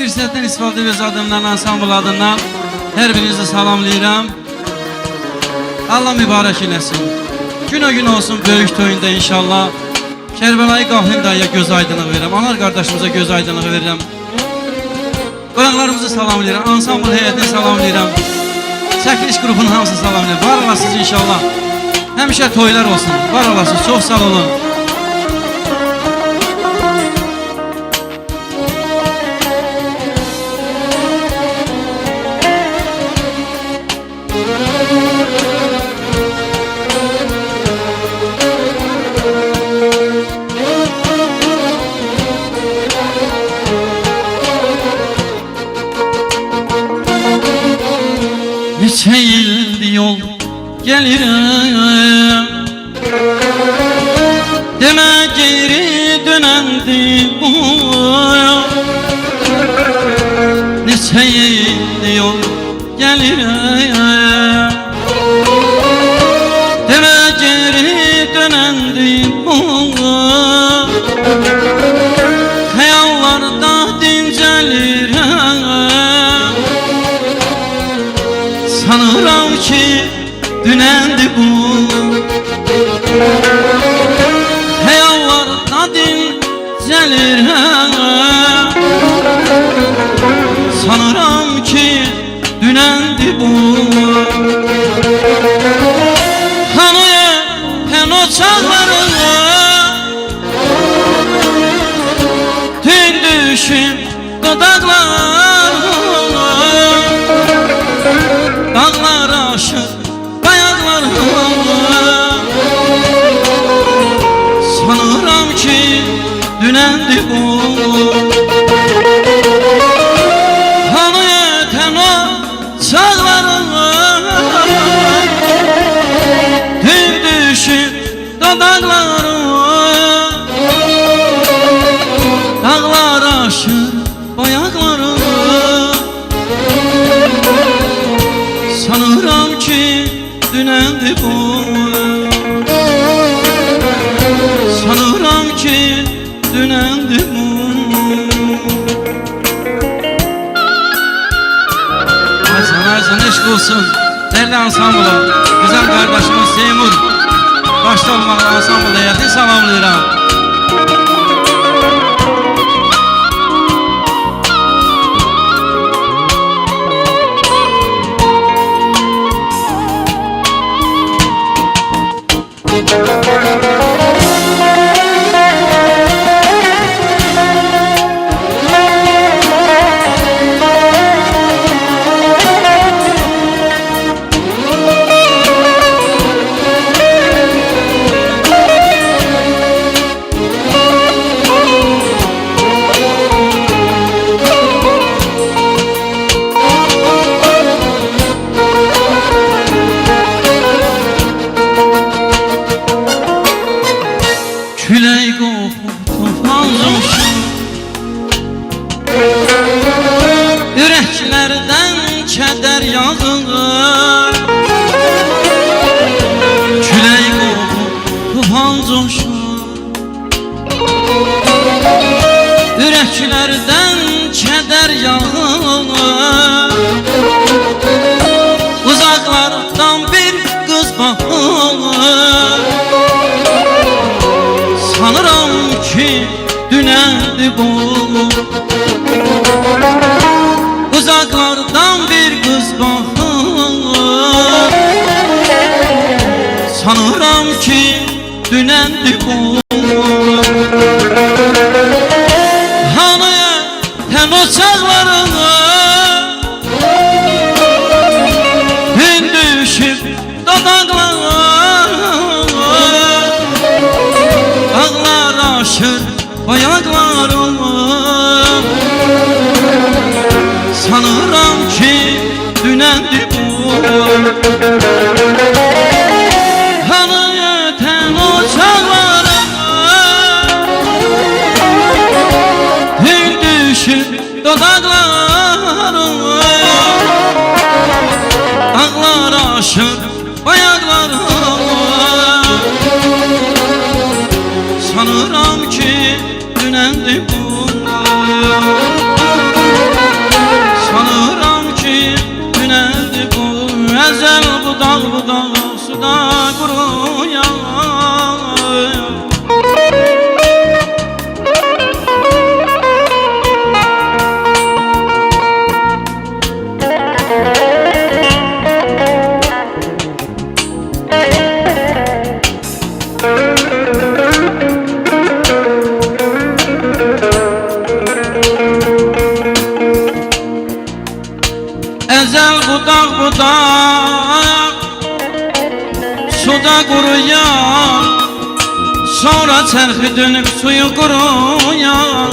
fürsətdən istifadə öz adımdan, ansambl adından hər birinizi salamlayıram. Allah mübarək eləsin. Gün o gün olsun böyük toyunda inşallah. Kərbəlayı Qafil dayıya göz aydınlığı verirəm. Anar qardaşımıza göz aydınlığı verirəm. Qonaqlarımızı salamlayıram. Ansambl heyətini salamlayıram. Çəkiliş qrupunun hamısını salamlayıram. Var olasınız inşallah. Həmişə toylar olsun. Var olasınız. Çox sağ olun. Neçə ildir yol gəlirəm, demə geri dönəndir bu. Neçə ildir yol gəlirəm, demə geri dönəndir bu. Xəyallarda dincəlirəm, sanıram ki dünəndi bu. Xəyallarda dincəlirəm, sanıram ki dünəndi bu. Hanıya pen o çağlarına tün düşüb dodaqlarına, dağlar aşır bayaqlarına, sanıram ki dünəndi bu. Hanı yetən o çağlarına tün düşüb dodaqlarına, dağlar aşır bayaqlarına, sanıram ki dünəndi bu. Sanıram ki dünəndi bu. Aysan eşq olsun dərli ansambla, güzel kardeşimiz Seymur başta olmalı ansambl heyətini salamlayıram. Külək qopub tufan coşur, ürəklərdən kədər yağır. Külək qopub tufan coşur, ürəklərdən kədər yağır. Uzaqlardan bir qız baxır, sanıram ki dünəndi bu. Uzaqlardan bir qız baxır, sanıram ki dünəndi bu. Hanıya tən o çağlarına gün düşüb dodaqlarına, dağlar aşır bayaqlarına, sanıram ki dünəndi bu. Hanı yetən o çağlarına gün düşüb dodaqlarına, dağlar aşır bayaqlarına, sanıram ki dünəndi bu. budaq suda quruyar. Ezel budaq suda quruyar, sonra çərxi dönüb suyu quruyar.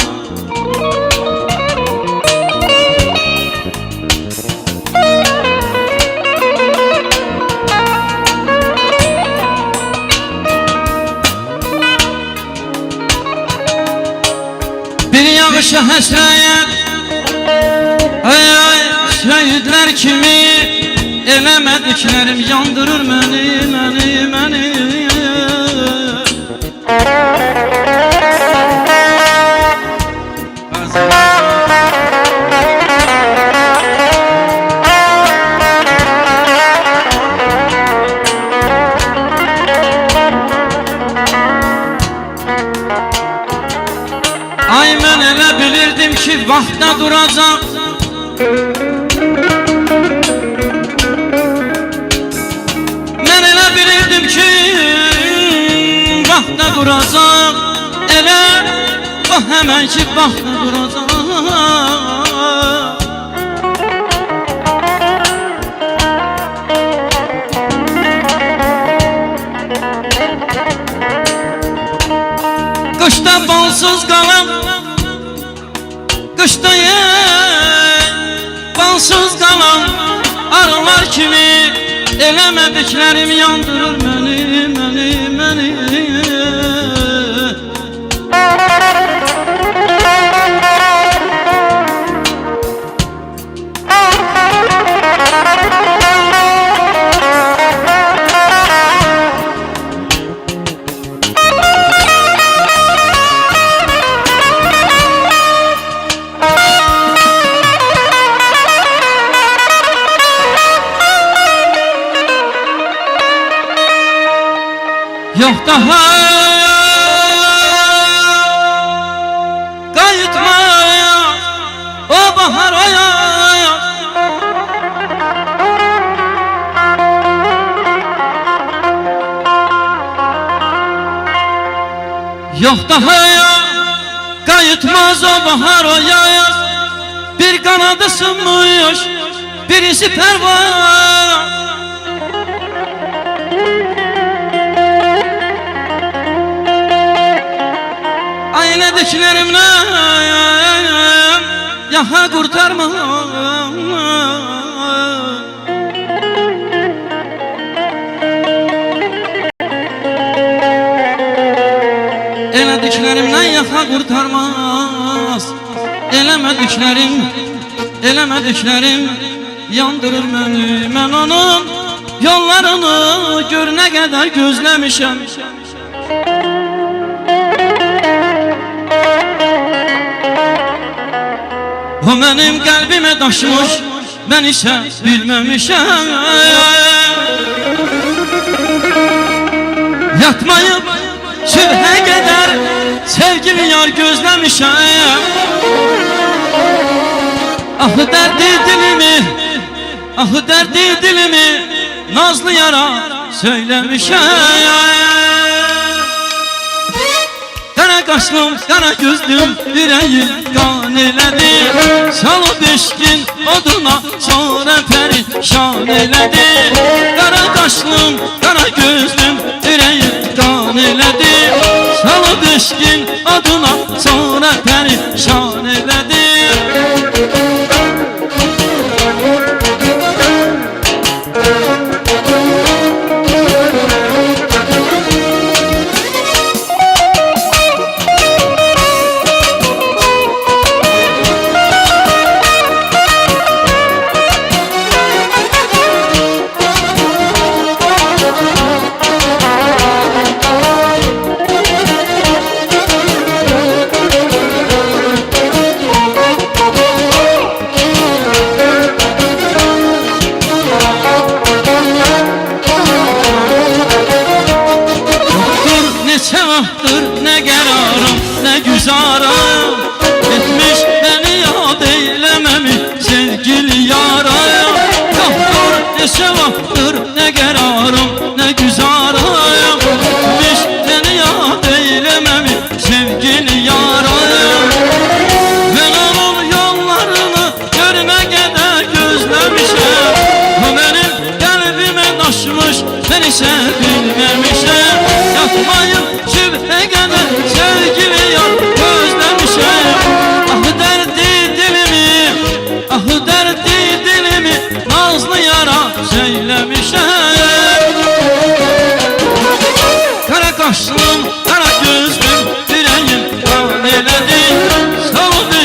Bir yağışa həsrəyət, ay şehitler kimi, eləmədiklərim yandırır məni. Ay mən elə bilirdim ki vaxtda duracaq, mən elə bilirdim ki vaxtda duracaq, elə o həmən ki vaxtda duracaq. Qışda balsız qalan, qışda balsız qalan arılar kimi, eləmədiklərim yandırır məni. Yox daha qayıtmaya o bahar ayaz, yox daha qayıtmaz o bahar ayaz. Bir qanadı sınmış, birisi pərvaz. Ailediklerimle yaha kurtarma, elediklerimle yaha kurtarmaz. Elemediklerim yandırır beni. Ben onun yollarını görene kadar gözlemişim. O mənim qəlbimə daşmış, mən isə bilməmişəm. Yatmayıb sübhə qədər sevgili yar gözləmişəm. Ahı dərdi dilimi nazlı yara söyləmişəm. Qara qaşlım, qara gözlüm, yüreğim qan elədi. Salıb eşkin oduna, sonra perişan elədi. Qara qaşlım, qara gözlüm, yüreğim qan elədi. Salıb eşkin oduna, sonra perişan elədi.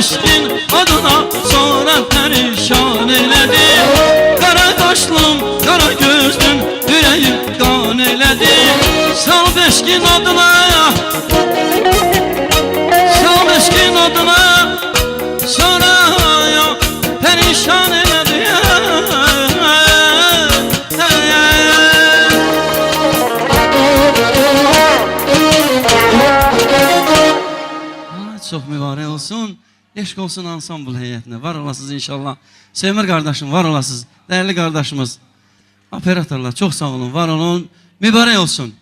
eşkin adına sonra perişan eyledi. Kara kaşlım, kara gözlüm, yüreğim kan eyledi. Sal eşkin adına, sal eşkin adına sonra ya perişan eyledi. Çok mübarek olsun. Eşk olsun ansambl heyetine. Var olasınız inşallah. Sevmir kardeşim var olasınız. Değerli kardeşimiz. Operatörler çok sağ olun. Var olun. Mübarek olsun.